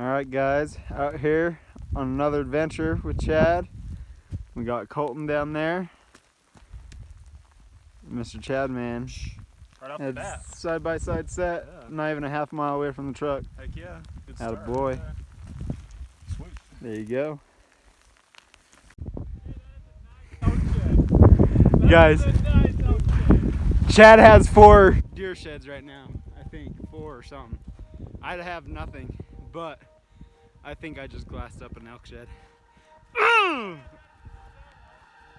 Alright guys, out here on another adventure with Chad. We got Colton down there. Mr. Chad, man. Right off the bat. Side by side set, yeah. Not even a half mile away from the truck. Heck yeah. Good start. Attaboy. Right Sweet. There you go. Nice Guys, nice Chad has 4 deer sheds right now. I think 4 or something. I have nothing, but I think I just glassed up an elk shed.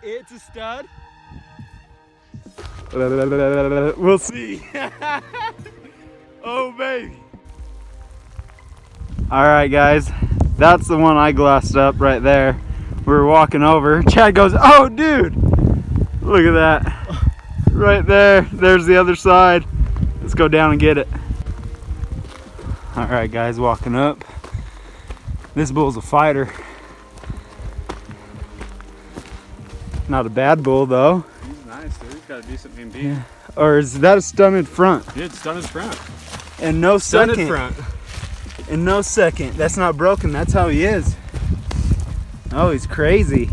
It's a stud. We'll see. Oh baby. Alright guys, that's the one I glassed up right there. We were walking over. Chad goes, oh dude, look at that. Right there. There's the other side. Let's go down and get it. Alright guys, walking up. This bull's a fighter. Not a bad bull though. He's nice, dude. He's got a decent mean beat. Yeah. Or is that a stunted front? Yeah, it's stunted front. And no Stunted second. front. And no second. That's not broken. That's how he is. Oh, he's crazy.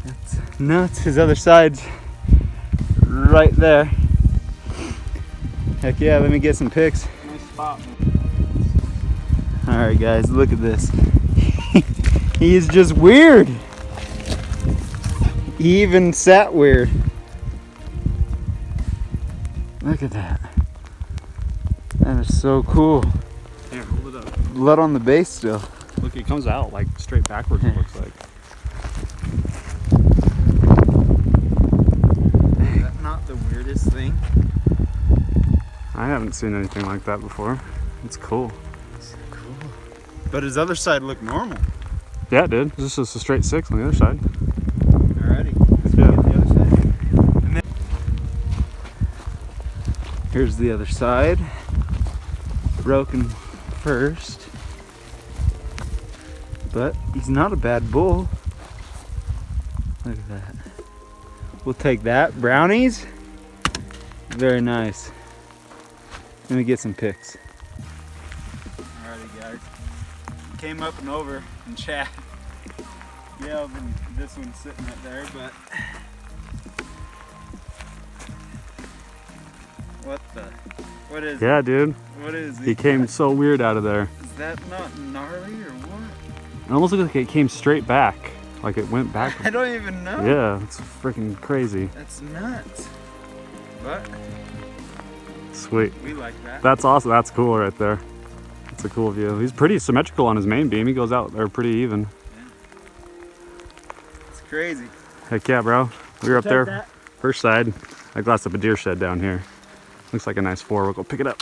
That's nuts. His other side's right there. Heck yeah, let me get some pics. Nice spot. Alright guys, look at this. He is just weird. He even sat weird. Look at that. That is so cool. Here, hold it up. Blood on the base still. Look, it comes out like straight backwards, it looks like. Is that not the weirdest thing? I haven't seen anything like that before. It's cool. It's cool. But his other side looked normal. Yeah, it did. This is a straight 6 on the other side. Alrighty. Let's Yeah. get the other side. And then here's the other side. Broken first. But he's not a bad bull. Look at that. We'll take that. Brownies. Very nice. Let me get some pics. Alrighty guys. Came up and over and chat. Yeah, and this one's sitting right there, but what is Yeah, dude. what is He came so weird out of there. Is that not gnarly or what? It almost looked like it came straight back. Like it went back. I don't even know. Yeah, it's freaking crazy. That's nuts. But Sweet. we like that. That's awesome. That's cool right there. It's a cool view. He's pretty symmetrical on his main beam. He goes out there pretty even. It's crazy. Heck yeah, bro. We were up Check there. that. First side. I glassed up a deer shed down here. Looks like a nice 4. We'll go pick it up.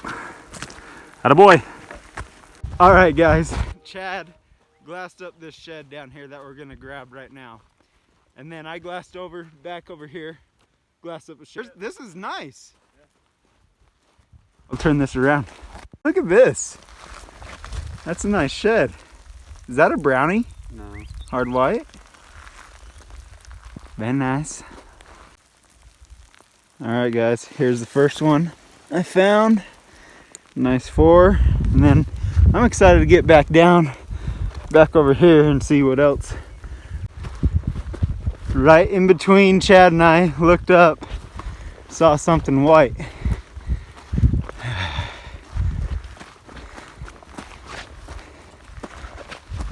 Attaboy. All right, guys. Chad glassed up this shed down here that we're gonna grab right now, and then I glassed back over here, glassed up a shed. This is nice. I'll turn this around. Look at this. That's a nice shed. Is that a brownie? No. Hard white. Very nice. All right, guys. Here's the first one I found. Nice 4, and then I'm excited to get back over here and see what else. Right in between Chad and I looked up, saw something white.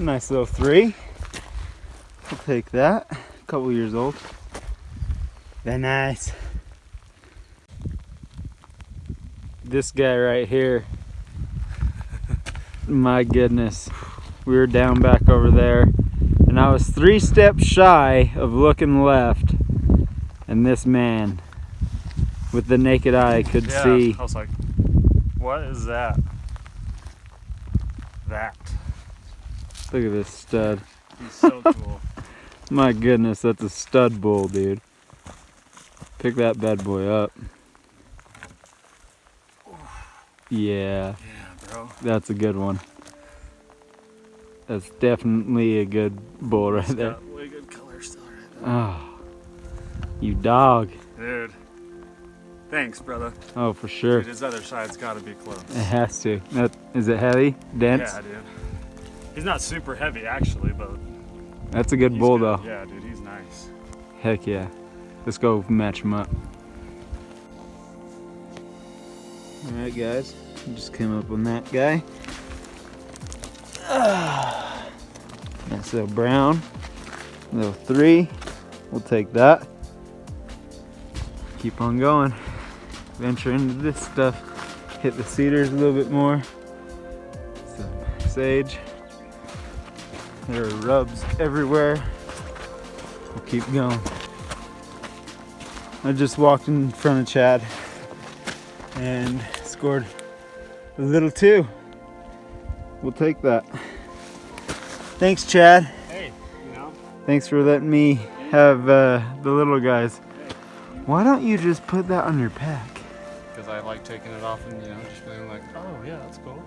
Nice little 3. I'll take that. A couple years old. Very nice. This guy right here. My goodness. We were down back over there, and I was 3 steps shy of looking left, and this man with the naked eye could see. I was like, what is that? That. Look at this stud. He's so cool. My goodness, that's a stud bull, dude. Pick that bad boy up. Yeah. Yeah, bro. That's a good one. That's definitely a good bull right there. Got way good color still right there. Oh, you dog. Dude. Thanks, brother. Oh, for sure. Dude, his other side's gotta be close. It has to. Is it heavy? Dense? Yeah, dude. He's not super heavy, actually, but That's a good he's bull, good. though. Yeah, dude, he's nice. Heck yeah. Let's go match him up. Alright, guys. Just came up on that guy. That's a brown. Little 3. We'll take that. Keep on going. Venture into this stuff. Hit the cedars a little bit more. Some sage. There are rubs everywhere. We'll keep going. I just walked in front of Chad and scored a little 2. We'll take that. Thanks, Chad. Hey, you know. Thanks for letting me have the little guys. Why don't you just put that on your pack? Because I like taking it off and, you know, just being like, oh, yeah, that's cool.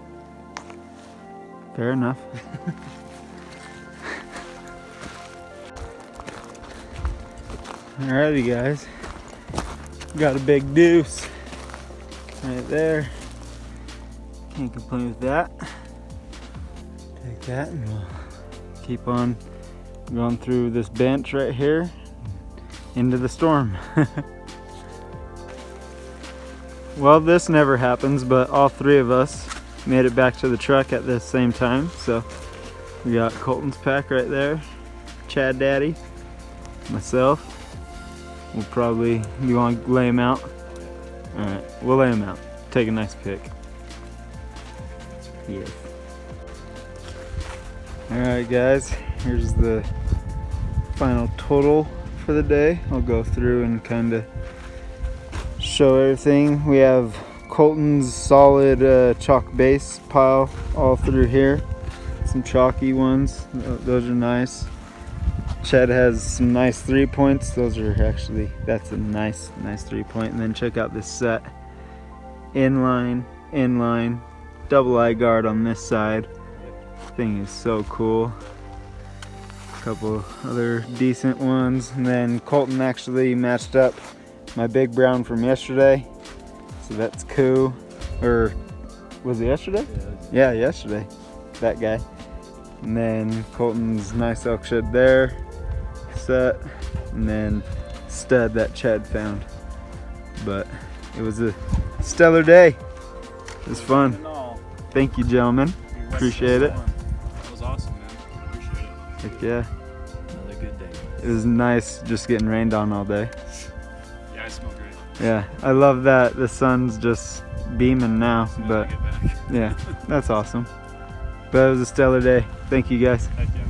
Fair enough. Alrighty, guys. Got a big deuce right there. Can't complain with that. Take that and we'll keep on going through this bench right here into the storm. Well, this never happens, but all 3 of us made it back to the truck at the same time. So we got Colton's pack right there, Chad Daddy, myself. We'll probably, you want to lay him out? All right, we'll lay him out. Take a nice pic. Yes. All right, guys, here's the final total for the day. I'll go through and kind of show everything. We have Colton's solid chalk base pile all through here. Some chalky ones, those are nice. Chad has some nice 3-points. Those are actually, that's a nice 3-point. And then check out this set. Inline, double eye guard on this side. Thing is so cool. A couple other decent ones. And then Colton actually matched up my big brown from yesterday. So that's cool. Or was it yesterday? Yeah, yesterday. That guy. And then Colton's nice elk shed there. Set. And then stud that Chad found. But it was a stellar day. It was fun. Thank you, gentlemen. Appreciate it. That was awesome, man. Appreciate it. Heck yeah. Another good day. It was nice just getting rained on all day. Yeah, I smell great. Yeah, I love that the sun's just beaming now, As soon as but I get back. yeah, that's awesome. But it was a stellar day. Thank you, guys. Heck yeah.